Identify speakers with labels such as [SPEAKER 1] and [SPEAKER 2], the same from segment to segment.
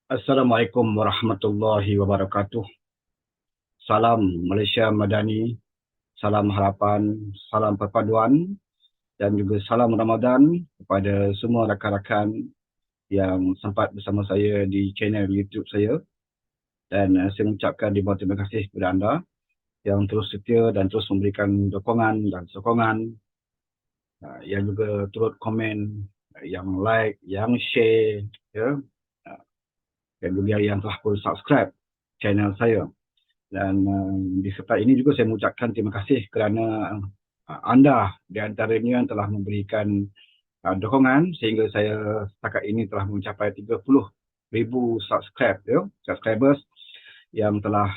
[SPEAKER 1] Assalamualaikum warahmatullahi wabarakatuh. Salam Malaysia Madani, salam harapan, salam perpaduan dan juga salam Ramadan kepada semua rakan-rakan yang sempat bersama saya di channel YouTube saya. Dan saya mengucapkan ribuan terima kasih kepada anda yang terus setia dan terus memberikan dukungan dan sokongan, yang juga turut komen, yang like, yang share, ya, dan juga yang telah pun subscribe channel saya. Dan di serta ini juga saya mengucapkan terima kasih kerana anda di antaranya yang telah memberikan dukungan sehingga saya setakat ini telah mencapai 30,000 subscribers yang telah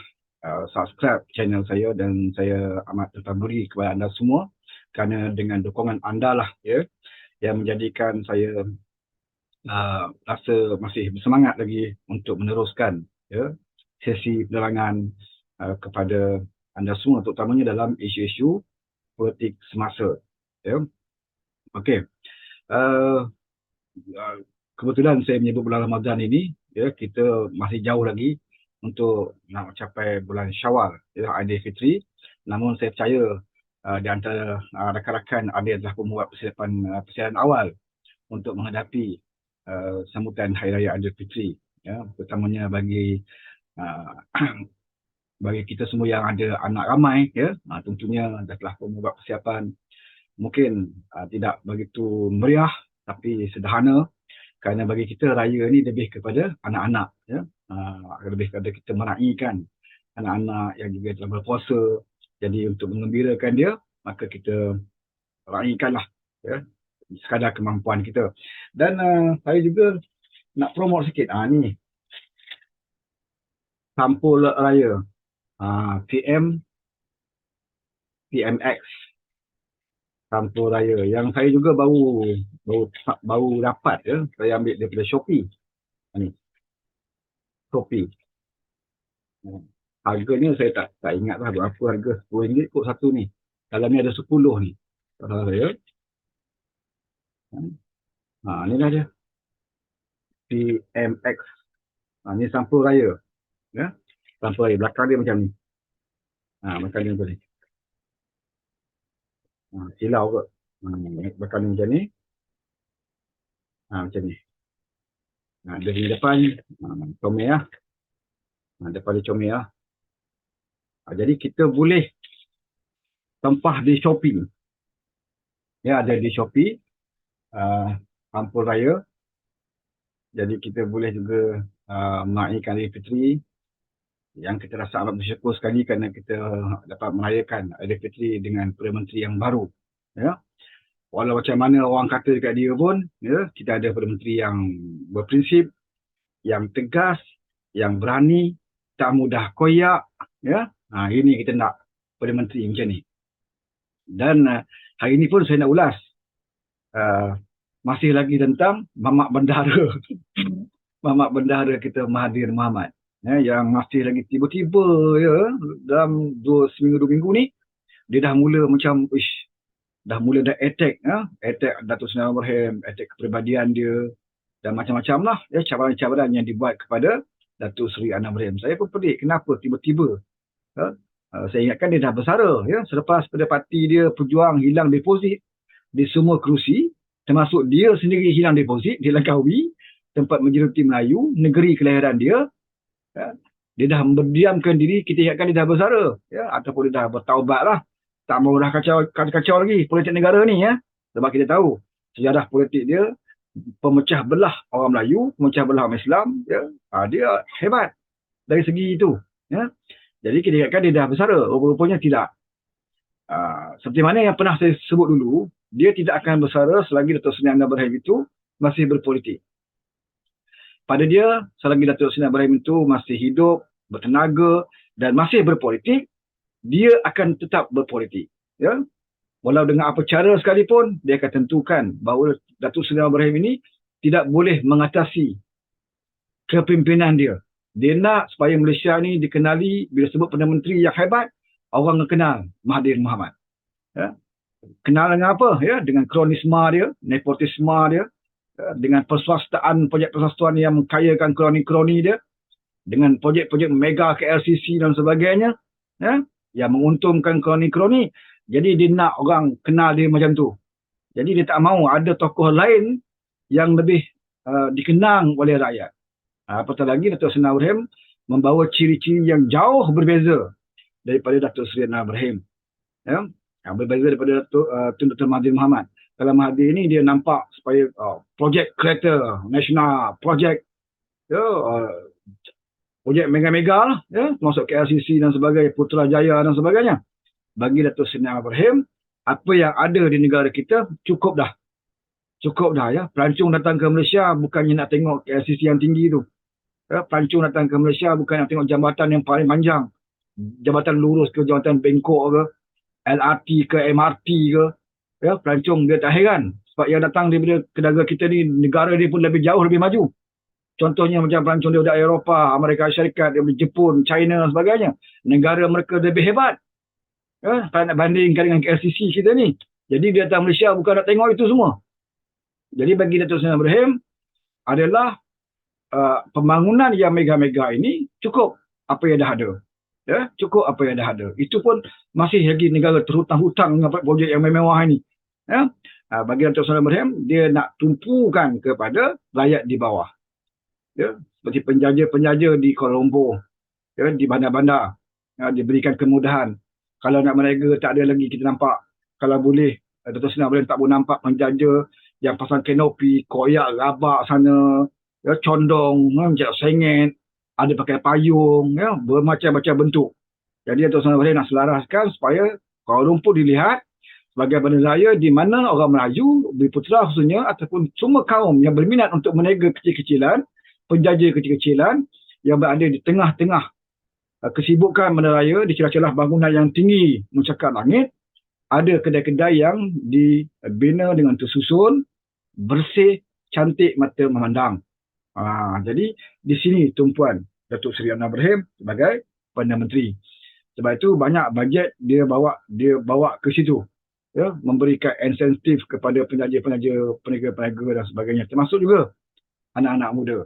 [SPEAKER 1] subscribe channel saya, dan saya amat tertaburi kepada anda semua kerana dengan dukungan anda lah, ya, yang menjadikan saya rasa masih bersemangat lagi untuk meneruskan, ya, sesi penerangan kepada anda semua, terutamanya dalam isu-isu politik semasa. Ya. Okey. Uh, Kebetulan saya menyebut bulan Ramadan ini, ya, kita masih jauh lagi untuk nak mencapai bulan Syawal, ya, Aidilfitri. Namun saya percaya di antara rakan-rakan ada yang telah membuat persiapan awal untuk menghadapi sambutan Hari Raya Aidilfitri, ya, terutamanya bagi uh, bagi kita semua yang ada anak ramai, ya, tentunya dah telah membuat persiapan mungkin tidak begitu meriah tapi sederhana, kerana bagi kita raya ni lebih kepada anak-anak, ya, lebih kepada kita meraihkan anak-anak yang juga telah berpuasa. Jadi untuk mengembirakan dia, maka kita raihkanlah, ya, sekadar kemampuan kita. Dan saya juga nak promote sikit, ni sampul raya PMX, sampul raya yang saya juga baru dapat, ya. Saya ambil daripada Shopee. Ni Shopee. Harganya saya tak ingat lah berapa harga. RM10 kot satu ni. Dalam ni ada 10 ni. Ya. Ni dah dia. PMX. Ni sampul raya. Ya. Sampul raya. Belakang dia macam ni. Belakang dia macam ni. Silau kot. Belakang dia macam ni. Macam ni. Dari depan comel lah. Depan dia comel lah. Jadi kita boleh tempah di Shopee. Ya, ada di Shopee. Sampul raya. Jadi kita boleh juga meraihkan Aidilfitri yang kita rasa amat bersyukur sekali kerana kita dapat merayakan Aidilfitri dengan Perdana Menteri yang baru. Ya. Walau macam mana orang kata dekat dia pun, ya, kita ada Perdana Menteri yang berprinsip, yang tegas, yang berani, tak mudah koyak. Ya. Ini kita nak Perdana Menteri macam ni. Dan hari ini pun saya nak ulas masih lagi tentang Mamak Bendahara. Mamak Bendahara kita Mahathir Mohamad, yang masih lagi tiba-tiba, ya, dalam seminggu 2 minggu ni dia dah mula macam dah attack, attack Datuk Seri Anwar Ibrahim, attack kepribadian dia dan macam-macam lah, ya, cabaran-cabaran yang dibuat kepada Datuk Seri Anwar Ibrahim. Saya pun pelik kenapa tiba-tiba, saya ingatkan dia dah bersara, ya, selepas pada parti dia Pejuang hilang deposit di semua kerusi, termasuk dia sendiri hilang deposit di Langkawi, tempat menjeruti Melayu, negeri kelahiran dia. Dia dah berdiamkan diri, kita ingatkan dia dah bersara, ya, ataupun dia dah bertaubat lah, tak mahu dah kacau lagi politik negara ni, ya. Sebab kita tahu sejarah politik dia pemecah belah orang Melayu, pemecah belah orang Islam, ya. Dia hebat dari segi itu, ya. Jadi kita ingatkan dia dah bersara, rupa-rupanya tidak. Seperti mana yang pernah saya sebut dulu, dia tidak akan bersara selagi Datuk Seri Anwar Ibrahim itu masih berpolitik. Pada dia, selagi Datuk Seri Anwar Ibrahim itu masih hidup, bertenaga dan masih berpolitik, dia akan tetap berpolitik. Ya? Walau dengan apa cara sekalipun, dia akan tentukan bahawa Datuk Seri Anwar Ibrahim ini tidak boleh mengatasi kepimpinan dia. Dia nak supaya Malaysia ni dikenali, bila sebut Perdana Menteri yang hebat, orang akan kenal Mahathir Mohamad. Ya? Kenal dengan apa? Ya? Dengan kronisma dia, nepotisma dia, dengan perswastaan, projek perswastaan yang mengkayakan kroni-kroni dia, dengan projek-projek mega KLCC dan sebagainya, yang menguntungkan kroni-kroni. Jadi dia nak orang kenal dia macam tu. Jadi dia tak mahu ada tokoh lain yang lebih dikenang oleh rakyat. Apatah lagi Datuk Seri Anwar Ibrahim membawa ciri-ciri yang jauh berbeza daripada Datuk Seri Anwar Ibrahim. Berbeza daripada Tun Dr. Mahathir Mohamad. Kalau Mahathir ini dia nampak supaya projek kereta nasional, projek mega-mega lah, termasuk KLCC dan sebagainya, Putrajaya dan sebagainya. Bagi Datuk Seri Anwar Ibrahim, apa yang ada di negara kita cukup dah. Cukup dah ya. Pelancong datang ke Malaysia bukannya nak tengok KLCC yang tinggi tu. Pelancong datang ke Malaysia bukan nak tengok jambatan yang paling panjang. Jambatan lurus ke, jambatan bengkok ke, LRT ke, MRT ke. Pelancong dia tak heran. Sebab yang datang daripada kedagara kita ni, negara dia pun lebih jauh, lebih maju. Contohnya macam pelancong daripada Eropah, Amerika Syarikat, daripada Jepun, China dan sebagainya. Negara mereka lebih hebat. Tak nak bandingkan dengan KLCC kita ni. Jadi dia datang Malaysia bukan nak tengok itu semua. Jadi bagi Datuk Seri Anwar Ibrahim adalah pembangunan yang mega-mega ini cukup apa yang dah ada. Cukup apa yang dah ada. Itu pun masih lagi negara terhutang-hutang dengan projek yang mewah ini. Bagi Datuk Seri Anwar Ibrahim, dia nak tumpukan kepada rakyat di bawah. Seperti penjaja-penjaja di Kuala Lumpur, di bandar-bandar, diberikan kemudahan. Kalau nak berniaga tak ada lagi kita nampak. Kalau boleh, Datuk Seri Anwar Ibrahim tak boleh nampak penjaja yang pasang kanopi, koyak, rabak sana, condong, macam sengit, ada pakai payung, bermacam-macam bentuk. Jadi Datuk Seri Anwar Ibrahim nak selaraskan supaya Kuala Lumpur dilihat sebagai bandar raya di mana orang Melayu, Bumi-Putera khususnya, ataupun semua kaum yang berminat untuk berniaga kecil-kecilan, penjaja kecil-kecilan yang berada di tengah-tengah kesibukan bandaraya, di celah-celah bangunan yang tinggi mencakar langit, ada kedai-kedai yang dibina dengan tersusun, bersih, cantik mata memandang. Jadi di sini tumpuan Datuk Seri Anwar Ibrahim sebagai Perdana Menteri. Sebab itu banyak bajet dia bawa ke situ, memberikan insentif kepada penjaja-penjaja, peniaga-peniaga dan sebagainya, termasuk juga anak-anak muda.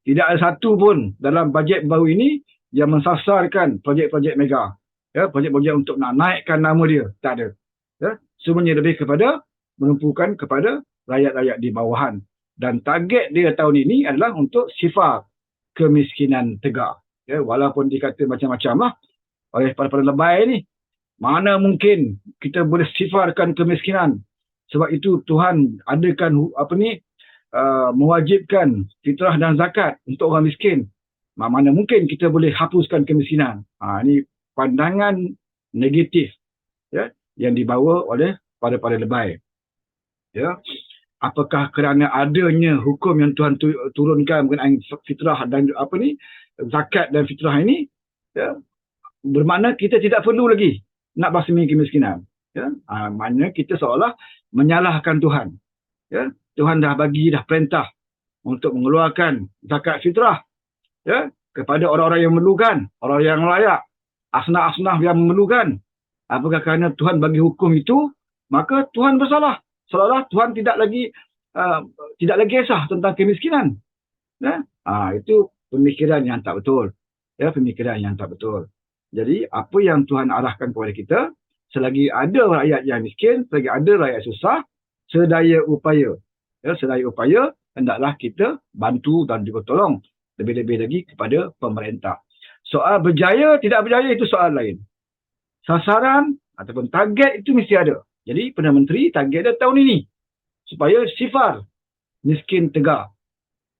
[SPEAKER 1] Tidak ada satu pun dalam bajet baru ini yang mensasarkan projek-projek mega, projek-projek untuk nak naikkan nama dia. Tak ada. Semuanya lebih kepada menumpukan kepada rakyat-rakyat di bawahan. Dan target dia tahun ini adalah untuk sifar kemiskinan tegak. Walaupun dikata macam-macam lah oleh para lebay ni. Mana mungkin kita boleh sifarkan kemiskinan. Sebab itu Tuhan adakan mewajibkan fitrah dan zakat untuk orang miskin. Mana mungkin kita boleh hapuskan kemiskinan. Ini pandangan negatif yang dibawa oleh para lebay. Apakah kerana adanya hukum yang Tuhan turunkan mengenai fitrah dan zakat dan fitrah ini, bermakna kita tidak perlu lagi nak basmi kemiskinan. Maknanya kita seolah menyalahkan Tuhan. Tuhan dah perintah untuk mengeluarkan zakat fitrah kepada orang-orang yang memerlukan, orang yang layak, asnaf-asnaf yang memerlukan. Apakah kerana Tuhan bagi hukum itu, maka Tuhan bersalah. Seolah-olah Tuhan tidak lagi kisah tentang kemiskinan. Itu pemikiran yang tak betul. Pemikiran yang tak betul. Jadi apa yang Tuhan arahkan kepada kita, selagi ada rakyat yang miskin, selagi ada rakyat susah, sedaya upaya, hendaklah kita bantu dan juga tolong. Lebih-lebih lagi kepada pemerintah. Soal berjaya, tidak berjaya itu soal lain. Sasaran ataupun target itu mesti ada. Jadi Perdana Menteri target dia tahun ini supaya sifar miskin tegak.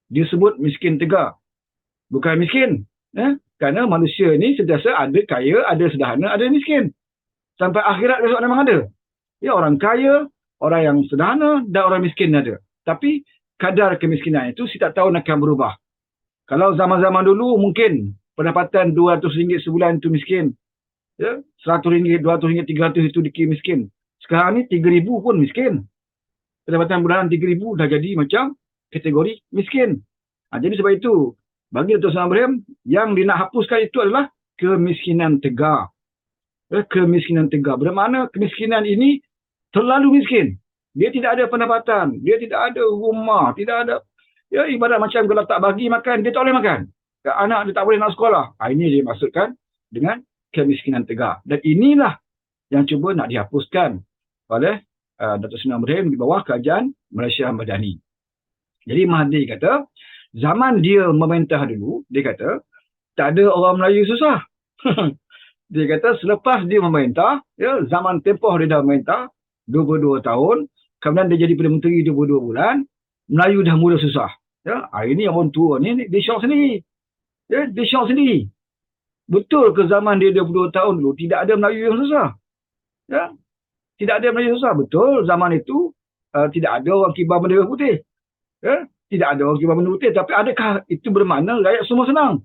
[SPEAKER 1] Dia sebut miskin tegak. Bukan miskin. Kerana manusia ni sentiasa ada kaya, ada sederhana, ada miskin. Sampai akhirat besok memang ada. Orang kaya, orang yang sederhana dan orang miskin ada. Tapi kadar kemiskinan itu saya tak tahu akan berubah. Kalau zaman-zaman dulu mungkin pendapatan RM200 sebulan itu miskin. RM100, RM200, RM300 itu dikira miskin. Sekarang ni RM3,000 pun miskin. Pendapatan bulanan RM3,000 dah jadi macam kategori miskin. Jadi sebab itu, bagi Datuk Seri Anwar Ibrahim, yang dia nak hapuskan itu adalah kemiskinan tegak. Kemiskinan tegak. Bermakna kemiskinan ini terlalu miskin. Dia tidak ada pendapatan, dia tidak ada rumah, tidak ada, ya ibarat macam kalau tak bagi makan, dia tak boleh makan. Anak dia tak boleh nak sekolah. Ini dia maksudkan dengan kemiskinan tegak. Dan inilah yang cuba nak dihapuskan oleh Datuk Seri Ibrahim di bawah Kerajaan Malaysia Madani. Jadi Mahathir kata, zaman dia memerintah dulu, dia kata, tak ada orang Melayu susah. Dia kata selepas dia memerintah, ya, zaman tempoh dia dah memerintah, 22 tahun, kemudian dia jadi Perdana Menteri 22 bulan, Melayu dah mula susah. Ya, hari ni orang tua ni, dia syok sendiri. Ya, dia syok sendiri. Betul ke zaman dia 22 tahun dulu, tidak ada Melayu yang susah? Ya, tidak ada Melayu susah. Betul, zaman itu tidak ada orang kibar bendera putih. Ya, tidak ada orang kibar bendera putih. Tapi adakah itu bermakna rakyat semua senang?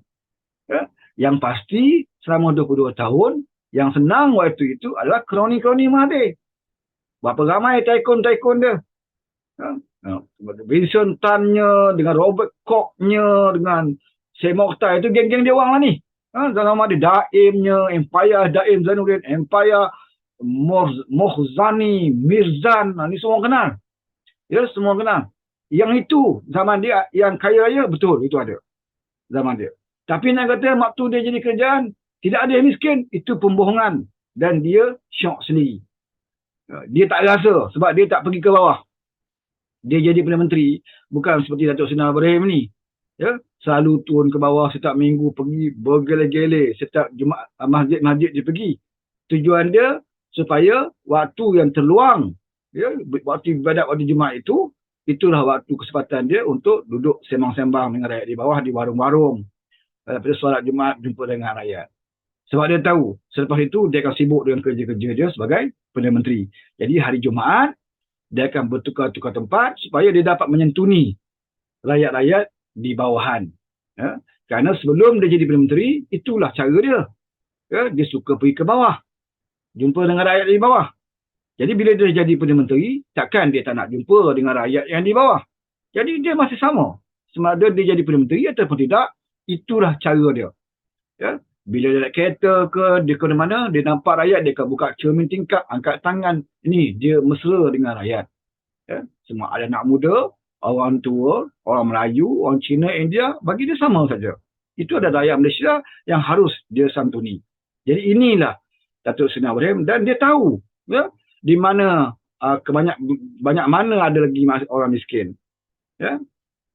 [SPEAKER 1] Ya, yang pasti selama 22 tahun, yang senang waktu itu adalah kroni-kroni Mahathir. Berapa ramai tycoon-tycoon dia. Ya, Vincent Tan-nya, dengan Robert Koch-nya, dengan Seymour Mokhtar, itu geng-geng dia orang lah ni. Dalam ada Daim-nya, Empire Daim Zainuddin, Empire Mohzani, Mirzan, ni semua kenal. Ya, semua kenal. Yang itu, zaman dia, yang kaya raya, betul, itu ada. Zaman dia. Tapi nak kata, waktu dia jadi kerajaan, tidak ada yang miskin, itu pembohongan. Dan dia syok sendiri. Dia tak rasa, sebab dia tak pergi ke bawah. Dia jadi Perdana Menteri, bukan seperti Datuk Seri Ibrahim ni. Ya, selalu turun ke bawah setiap minggu, pergi bergele-gele, setiap Jumaat, masjid-masjid dia pergi. Tujuan dia, supaya waktu yang terluang, ya, waktu ibadat waktu Jumaat itu, itulah waktu kesempatan dia untuk duduk sembang-sembang dengan rakyat di bawah, di warung-warung. Pada solat Jumaat, jumpa dengan rakyat. Sebab dia tahu, selepas itu dia akan sibuk dengan kerja-kerja dia sebagai Perdana Menteri. Jadi hari Jumaat, dia akan bertukar-tukar tempat supaya dia dapat menyentuni rakyat-rakyat di bawahan. Ya? Kerana sebelum dia jadi Perdana Menteri, itulah cara dia. Ya? Dia suka pergi ke bawah. Jumpa dengan rakyat di bawah. Jadi bila dia jadi Perdana Menteri, takkan dia tak nak jumpa dengan rakyat yang di bawah. Jadi dia masih sama. Sama ada dia jadi Perdana Menteri ataupun tidak, itulah cara dia. Ya? Bila dia naik kereta ke, dia ke mana, dia nampak rakyat, dia akan buka cermin tingkap, angkat tangan. Ini dia mesra dengan rakyat. Ya? Semua ada anak muda, orang tua, orang Melayu, orang Cina, India, bagi dia sama saja. Itu ada rakyat Malaysia yang harus dia santuni. Jadi inilah Datuk Seri Ibrahim, dan dia tahu, ya, di mana banyak mana ada lagi orang miskin. Ya?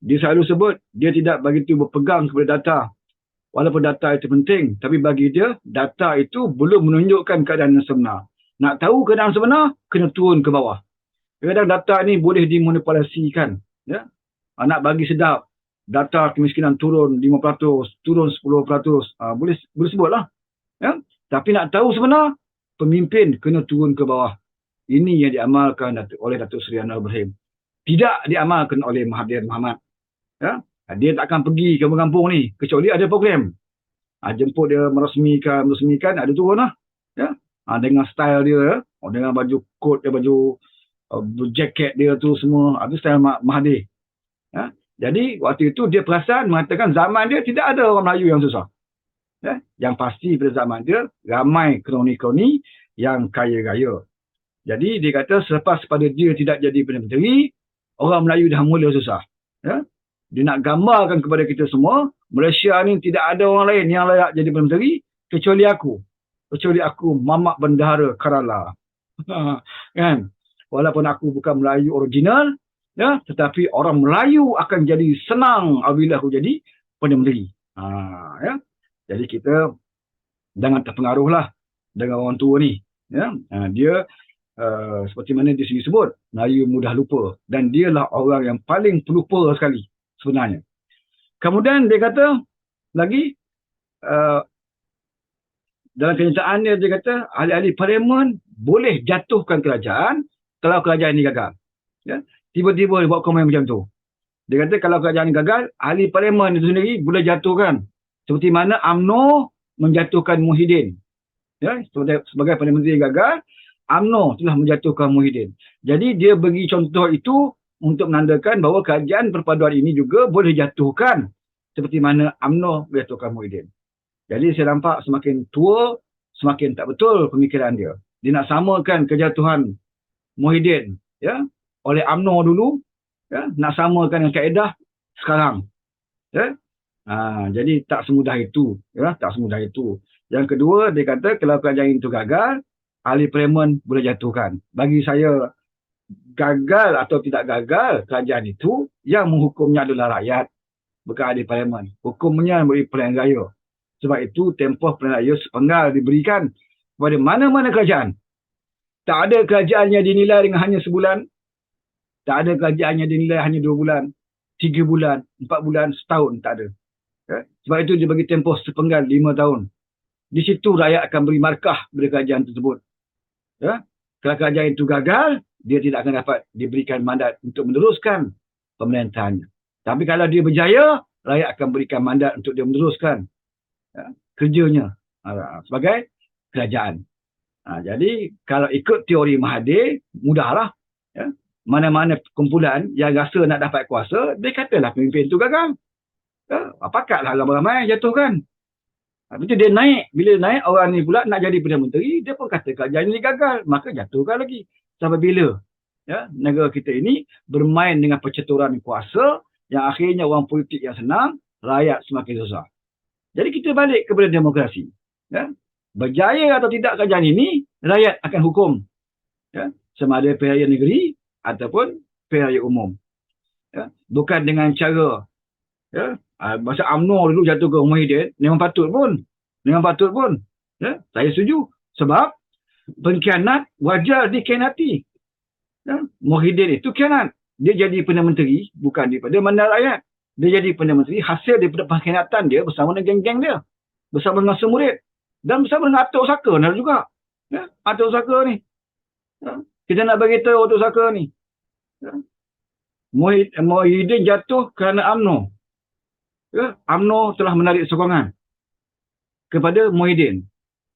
[SPEAKER 1] Dia selalu sebut, dia tidak begitu berpegang kepada data. Walaupun data itu penting, tapi bagi dia, data itu belum menunjukkan keadaan yang sebenar. Nak tahu keadaan sebenar, kena turun ke bawah. Kadang data ini boleh dimanipulasikan. Ya? Nak bagi sedap, data kemiskinan turun 5%, turun 10%. Boleh sebutlah. Ya? Tapi nak tahu sebenar, pemimpin kena turun ke bawah. Ini yang diamalkan oleh Datuk Seri Anwar Ibrahim. Tidak diamalkan oleh Mahathir Mohamad. Ya? Dia tak akan pergi ke kampung ni, kecuali ada program. Jemput dia meresmikan, ada turun lah. Ya? Dengan style dia, dengan baju kot dia, baju jaket dia tu semua, itu style Mahathir. Ya? Jadi waktu itu dia perasan mengatakan zaman dia tidak ada orang Melayu yang susah. Ya? Yang pasti pada zaman dia, ramai kroni-kroni yang kaya-raya. Jadi dia kata selepas pada dia tidak jadi Perdana Menteri, orang Melayu dah mula susah. Ya? Dia nak gambarkan kepada kita semua, Malaysia ni tidak ada orang lain yang layak jadi Perdana Menteri kecuali aku. Kecuali aku, Mamak Bendahara Kerala. Kan? Walaupun aku bukan Melayu original, ya, tetapi orang Melayu akan jadi senang apabila aku jadi Perdana Menteri. Ya? Jadi kita jangan terpengaruhlah dengan orang tua ni. Ya? Dia seperti mana di sini sebut, Melayu mudah lupa. Dan dialah orang yang paling pelupa sekali sebenarnya. Kemudian dia kata lagi, dalam kenyataan dia kata, ahli-ahli parlimen boleh jatuhkan kerajaan kalau kerajaan ini gagal. Ya? Tiba-tiba dia buat komen macam tu. Dia kata kalau kerajaan ini gagal, ahli parlimen itu sendiri boleh jatuhkan. Seperti mana UMNO menjatuhkan Muhyiddin. Ya? Sebagai Perdana Menteri yang gagal, UMNO telah menjatuhkan Muhyiddin. Jadi dia bagi contoh itu untuk menandakan bahawa kerajaan perpaduan ini juga boleh jatuhkan seperti mana UMNO menjatuhkan Muhyiddin. Jadi saya nampak semakin tua, semakin tak betul pemikiran dia. Dia nak samakan kejatuhan Muhyiddin, ya, oleh UMNO dulu, nak samakan dengan kaedah sekarang. Jadi tak semudah itu. Tak semudah itu. Yang kedua, dia kata kalau kerajaan itu gagal, ahli parlimen boleh jatuhkan. Bagi saya, gagal atau tidak gagal kerajaan itu, yang menghukumnya adalah rakyat, bukan ahli parlimen. Hukumnya beri pilihan raya. Sebab itu, tempoh pilihan raya sepenggal diberikan kepada mana-mana kerajaan. Tak ada kerajaan yang dinilai dengan hanya sebulan. Tak ada kerajaan yang dinilai hanya 2 bulan, 3 bulan, 4 bulan, setahun. Tak ada. Sebab itu dia bagi tempoh sepenggal 5 tahun. Di situ rakyat akan beri markah kepada kerajaan tersebut. Kalau kerajaan itu gagal, dia tidak akan dapat diberikan mandat untuk meneruskan pemerintahannya. Tapi kalau dia berjaya, rakyat akan berikan mandat untuk dia meneruskan kerjanya sebagai kerajaan. Jadi kalau ikut teori Mahathir, mudahlah. Mana-mana kumpulan yang rasa nak dapat kuasa, dia katalah pemimpin itu gagal. Pakatlah ramai-ramai jatuhkan. Habis itu dia naik. Bila naik, orang ni pula nak jadi Perdana Menteri, dia pun kata kerajaan ini gagal. Maka jatuhkan lagi. Sampai bila negara kita ini bermain dengan percaturan kuasa yang akhirnya orang politik yang senang, rakyat semakin susah. Jadi kita balik kepada demokrasi. Berjaya atau tidak kerajaan ini, rakyat akan hukum. Sama ada pilihan raya negeri ataupun pilihan raya umum. Bukan dengan cara masa UMNO dulu jatuh ke Muhyiddin, memang patut pun. Saya setuju. Sebab pengkhianat wajar dikhianati. Muhyiddin itu khianat. Dia jadi Perdana Menteri bukan daripada mandat rakyat. Dia jadi Perdana Menteri hasil daripada pengkhianatan dia bersama dengan geng-geng dia. Bersama dengan semurid. Dan bersama dengan Atuk Saka juga. Atuk Saka ni. Kita nak beritahu Atuk Saka ni. Muhyiddin jatuh kerana UMNO. UMNO telah menarik sokongan kepada Muhyiddin.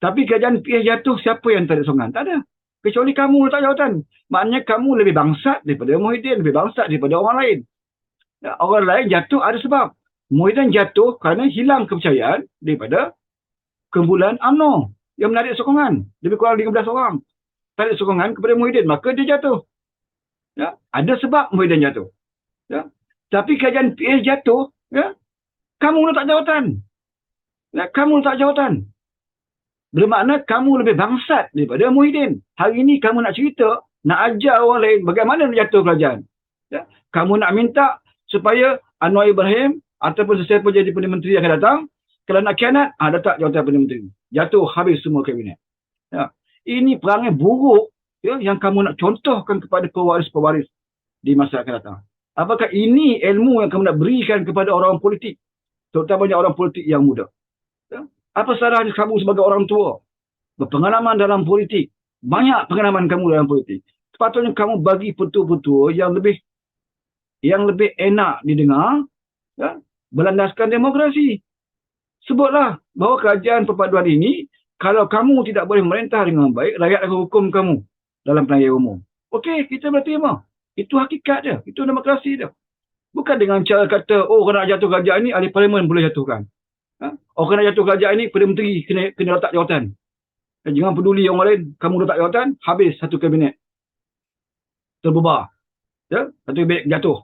[SPEAKER 1] Tapi kerajaan PS jatuh, siapa yang tarik sokongan? Tak ada. Kecuali kamu letak jawatan. Maknanya kamu lebih bangsat daripada Muhyiddin, lebih bangsat daripada orang lain. Orang lain jatuh ada sebab. Muhyiddin jatuh kerana hilang kepercayaan daripada kumpulan UMNO yang menarik sokongan. Lebih kurang 15 orang. Tarik sokongan kepada Muhyiddin. Maka dia jatuh. Ada sebab Muhyiddin jatuh. Tapi kerajaan PS jatuh, kamu letak jawatan. Kamu letak jawatan. Bermakna kamu lebih bangsat daripada Muhyiddin. Hari ini kamu nak cerita, nak ajar orang lain bagaimana nak jatuh kerajaan. Kamu nak minta supaya Anwar Ibrahim ataupun sesiapa jadi Perdana Menteri yang akan datang, kalau nak khianat, letak jawatan Perdana Menteri. Jatuh habis semua kabinet. Ini perangai buruk yang kamu nak contohkan kepada pewaris-pewaris di masa akan datang. Apakah ini ilmu yang kamu nak berikan kepada orang politik? Terutamanya orang politik yang muda. Apa salahnya kamu sebagai orang tua? Berpengalaman dalam politik. Banyak pengalaman kamu dalam politik. Sepatutnya kamu bagi petua-petua yang lebih enak didengar, berlandaskan demokrasi. Sebutlah bahawa kerajaan perpaduan ini, kalau kamu tidak boleh merintah dengan baik, rakyat akan hukum kamu dalam pilihan raya umum. Okey, kita boleh terima. Itu hakikat dia. Itu demokrasi dia. Bukan dengan cara kata, kalau nak jatuh kerajaan ini, ahli parlimen boleh jatuhkan. Kalau nak jatuh kerajaan ini, Perdana Menteri kena letak jawatan. Jangan peduli orang lain. Kamu letak jawatan, habis satu kabinet. Terbubar. Satu kabinet jatuh.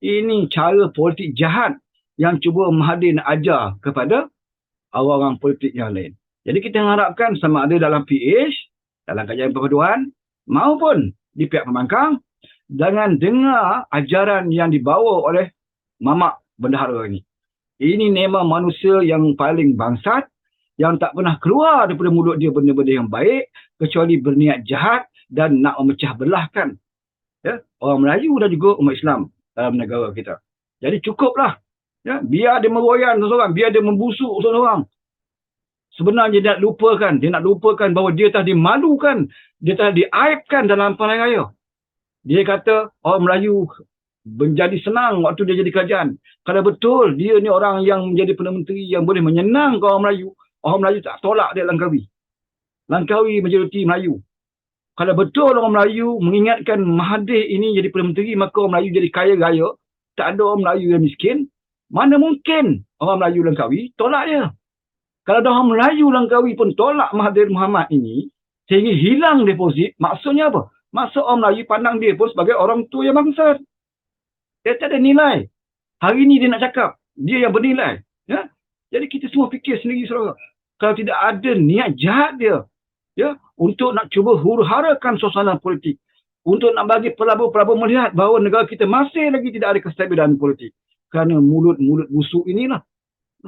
[SPEAKER 1] Ini cara politik jahat yang cuba Mahathir nak ajar kepada orang-orang politik yang lain. Jadi kita harapkan sama ada dalam PH, dalam kajian perpaduan, maupun di pihak pembangkang, jangan dengar ajaran yang dibawa oleh mamak bendahara ini. Ini memang manusia yang paling bangsat, yang tak pernah keluar daripada mulut dia benda-benda yang baik, kecuali berniat jahat dan nak memecah belahkan orang Melayu dan juga umat Islam dalam negara kita. Jadi cukuplah. Biar dia meroyan seseorang, biar dia membusuk seseorang. Sebenarnya dia nak lupakan bahawa dia telah dimalukan, dia telah diaibkan dalam pilihan raya. Dia kata orang Melayu menjadi senang waktu dia jadi kerajaan. Kalau betul dia ni orang yang menjadi Perdana Menteri yang boleh menyenangkan orang Melayu tak tolak dia Langkawi. Langkawi majoriti Melayu. Kalau betul orang Melayu mengingatkan Mahathir ini jadi Perdana Menteri, maka orang Melayu jadi kaya raya. Tak ada orang Melayu yang miskin. Mana mungkin orang Melayu Langkawi tolak dia. Kalau ada orang Melayu Langkawi pun tolak Mahathir Mohamad ini, sehingga hilang deposit, maksudnya apa? Masa orang Melayu pandang dia pun sebagai orang tua yang bangsat. Dia tak ada nilai. Hari ni dia nak cakap, dia yang bernilai. Ya? Jadi kita semua fikir sendiri, saudara. Kalau tidak ada niat jahat dia, ya, untuk nak cuba huru-harakan suasana politik, untuk nak bagi pelabur-pelabur melihat bahawa negara kita masih lagi tidak ada kestabilan politik. Kerana mulut-mulut busuk inilah.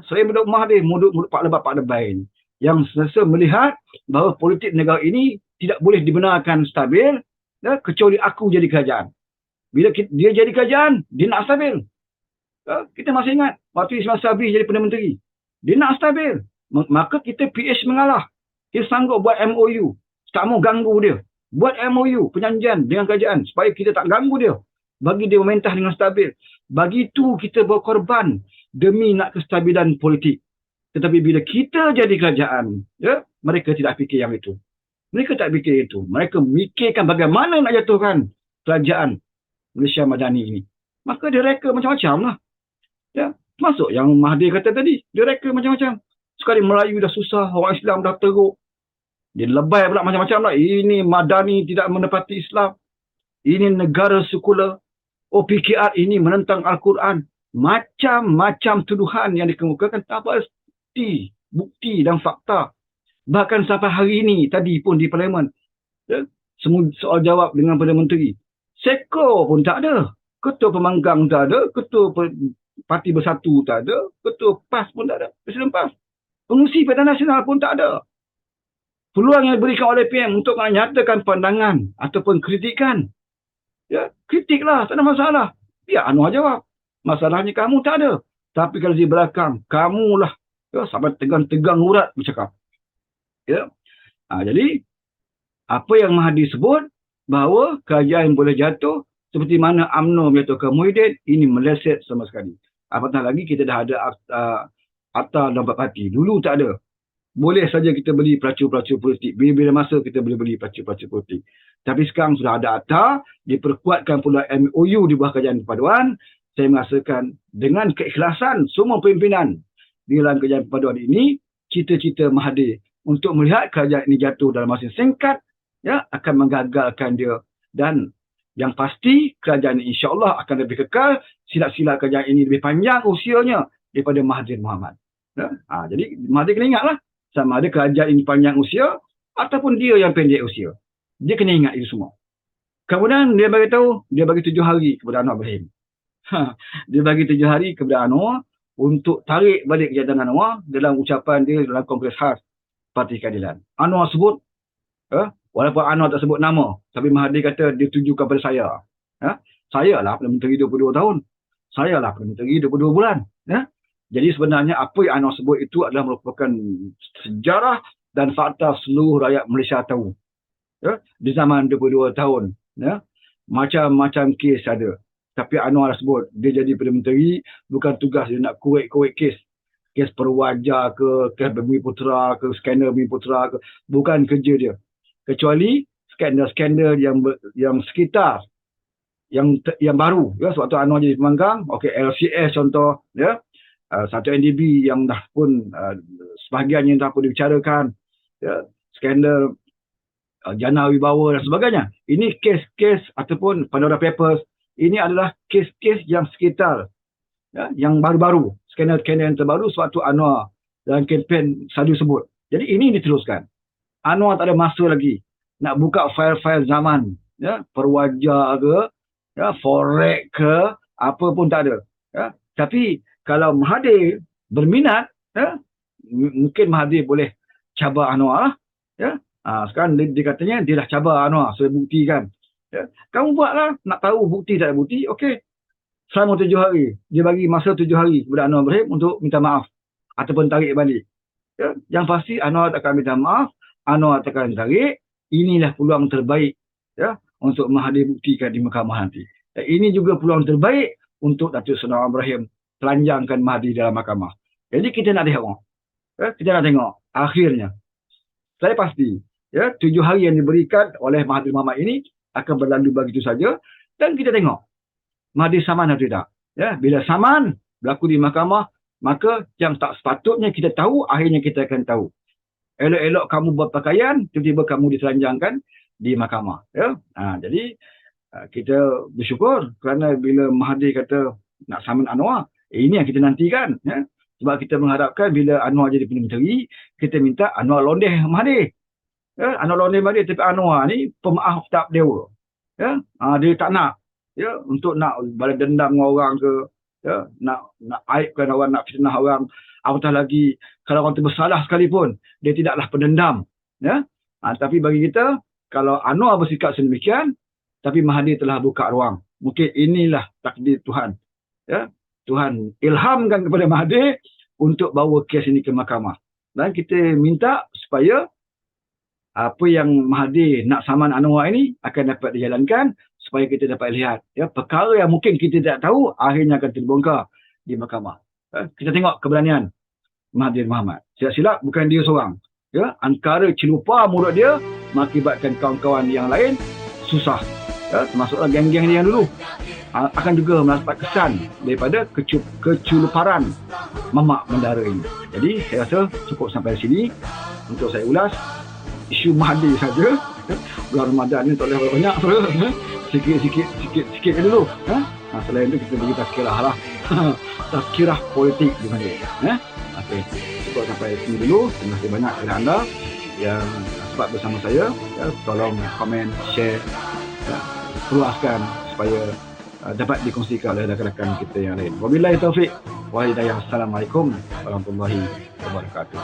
[SPEAKER 1] Saya Datuk Mahathir, mulut-mulut Pak Lebah-Pak Lebai yang sentiasa melihat bahawa politik negara ini tidak boleh dibenarkan stabil, ya, kecuali aku jadi kerajaan. Bila dia jadi kerajaan, dia nak stabil. Kita masih ingat waktu Ismail Sabri jadi Perdana Menteri. Dia nak stabil. Maka kita PH mengalah. Kita sanggup buat MOU. Tak mau ganggu dia. Buat MOU, perjanjian dengan kerajaan supaya kita tak ganggu dia. Bagi dia mementah dengan stabil. Bagi itu kita berkorban demi nak kestabilan politik. Tetapi bila kita jadi kerajaan, ya, mereka tidak fikir yang itu. Mereka tak fikir itu. Mereka mikirkan bagaimana nak jatuhkan kerajaan Malaysia Madani ini. Maka dia reka macam-macam lah. Ya, masuk yang Mahathir kata tadi. Dia reka macam-macam. Sekali Melayu dah susah, orang Islam dah teruk. Dia lebay pula macam-macam lah. Ini Madani tidak menepati Islam. Ini negara sekular. Oh, PKR ini menentang Al-Quran. Macam-macam tuduhan yang dikemukakan tanpa bukti dan fakta. Bahkan sampai hari ini tadi pun di Parlimen, ya, semua soal jawab dengan Perdana Menteri. Seko pun tak ada. Ketua Pemanggang tak ada. Ketua Parti Bersatu tak ada. Ketua PAS pun tak ada. Presiden PAS. Pengurusi Pakatan Nasional pun tak ada. Peluang yang diberikan oleh PM untuk menyatakan pandangan ataupun kritikan. Ya, kritiklah, tak ada masalah. Biar Anwar jawab. Masalahnya kamu tak ada. Tapi kalau di belakang, kamulah, ya, sampai tegang-tegang urat bercakap. Ya. Jadi, apa yang Mahathir sebut, bahawa kerajaan boleh jatuh, seperti mana UMNO menjatuhkan Muhyiddin, ini meleset sama sekali. Apatah lagi kita dah ada Akta Nampak Parti. Dulu tak ada. Boleh saja kita beli pelacur-pelacur politik. Bila-bila masa kita boleh beli pelacur-pelacur politik. Tapi sekarang sudah ada akta, diperkuatkan pula MOU di bawah Kerajaan Perpaduan. Saya merasakan dengan keikhlasan semua pimpinan di dalam Kerajaan Perpaduan ini, cita-cita Mahathir untuk melihat kerajaan ini jatuh dalam masa singkat, ya, akan menggagalkan dia. Dan yang pasti kerajaan ini insya-Allah akan lebih kekal. Silat-silat kerajaan ini lebih panjang usianya daripada Mahathir Mohamad. Ya? Jadi Mahathir kena ingatlah, sama ada kerajaan ini panjang usia ataupun dia yang pendek usia. Dia kena ingat itu semua. Kemudian dia bagi tahu, dia bagi 7 hari kepada Anwar Ibrahim. Dia bagi 7 hari kepada Anwar untuk tarik balik kejahatan Anwar dalam ucapan dia dalam Kongres Khas Parti Keadilan. Anwar sebut, walaupun Anwar tak sebut nama, tapi Mahathir kata dia tujukan pada saya. Saya lah Perdana Menteri 22 tahun. Saya lah Perdana Menteri 22 bulan. Jadi sebenarnya apa yang Anwar sebut itu adalah merupakan sejarah dan fakta seluruh rakyat Malaysia tahu. Di zaman 22 tahun. Macam-macam kes ada. Tapi Anwar sebut, dia jadi Perdana Menteri, bukan tugas dia nak korek-korek kes. Kes Perwaja ke, kes Bumi Putra ke, skandal Bumi Putra ke. Bukan kerja dia. Kecuali skandal-skandal yang sekitar, yang baru. Sebab tu Anwar jadi pemanggang. Okey, LCS contoh. Satu NDB yang dah pun, sebahagiannya dah pun dibicarakan. Skandal Jana Wibawa dan sebagainya. Ini kes-kes ataupun Pandora Papers. Ini adalah kes-kes yang sekitar, yang baru-baru, skandal-skandal yang terbaru. Sebab tu Anwar dalam kempen selalu sebut. Jadi ini diteruskan. Anwar tak ada masa lagi nak buka file-file zaman, Perwaja ke, Forex ke, apa pun tak ada. Tapi kalau Mahathir berminat, mungkin Mahathir boleh cabar Anwar lah. Sekarang dia katanya dia dah cabar Anwar, sudah buktikan. Kamu buatlah, nak tahu bukti tak ada bukti, okey. Selama 7 hari. Dia bagi masa 7 hari kepada Anwar Ibrahim untuk minta maaf ataupun tarik balik. Yang pasti Anwar tak akan minta maaf, Anwar tak akan tarik. Inilah peluang terbaik untuk Mahathir buktikan di mahkamah nanti. Ini juga peluang terbaik untuk Datuk Seri Anwar Ibrahim telanjangkan Mahathir dalam mahkamah. Jadi kita nak tengok. Kita nak tengok akhirnya. Saya pasti 7 hari yang diberikan oleh Mahathir Mohamad ini akan berlalu begitu saja, dan kita tengok Mahathir saman atau tidak. Bila saman berlaku di mahkamah, maka yang tak sepatutnya kita tahu, akhirnya kita akan tahu. Elok-elok kamu berpakaian, tiba-tiba kamu ditelanjangkan. di mahkamah. Ya? Jadi kita bersyukur kerana bila Mahathir kata nak saman Anwar, ini yang kita nantikan. Ya? Sebab kita mengharapkan bila Anwar jadi Perdana Menteri, kita minta Anwar londeh Mahathir. Ya? Anwar londeh Mahathir, tapi Anwar ni pemaaf tak dewa. Ya? Dia tak nak. Ya? Untuk nak balas dendam dengan orang ke, ya? nak aibkan orang, nak fitnah orang. Apatah lagi, kalau orang tu bersalah sekalipun, dia tidaklah pendendam. Ya? Tapi bagi kita, kalau Anwar bersikap sedemikian, tapi Mahathir telah buka ruang. Mungkin inilah takdir Tuhan. Ya? Tuhan ilhamkan kepada Mahathir untuk bawa kes ini ke mahkamah. Dan kita minta supaya apa yang Mahathir nak saman Anwar ini akan dapat dijalankan supaya kita dapat lihat. Ya? Perkara yang mungkin kita tidak tahu, akhirnya akan terbongkar di mahkamah. Kita tengok keberanian Mahathir Mohamad. Silap-silap bukan dia seorang. Ya? Angkara celupa mulut dia mengakibatkan kawan-kawan yang lain susah. Ya, termasuklah geng-geng dia yang dulu akan juga mendapat kesan daripada keculuparan mamak mendara ini. Jadi saya rasa cukup sampai sini untuk saya ulas isu Mahathir saja. Bulan Ramadan ni tak boleh banyak, sikit dulu. Selain itu kita bagi tazkirah lah. Tazkirah politik di mana. Okey, cukup sampai sini dulu. Terima kasih banyak kepada anda yang sempat bersama saya. Ya, tolong komen, share, luaskan supaya dapat dikongsikan oleh rakan-rakan kita yang lain. Wabillahi taufik wal hidayah. Assalamualaikum warahmatullahi wabarakatuh.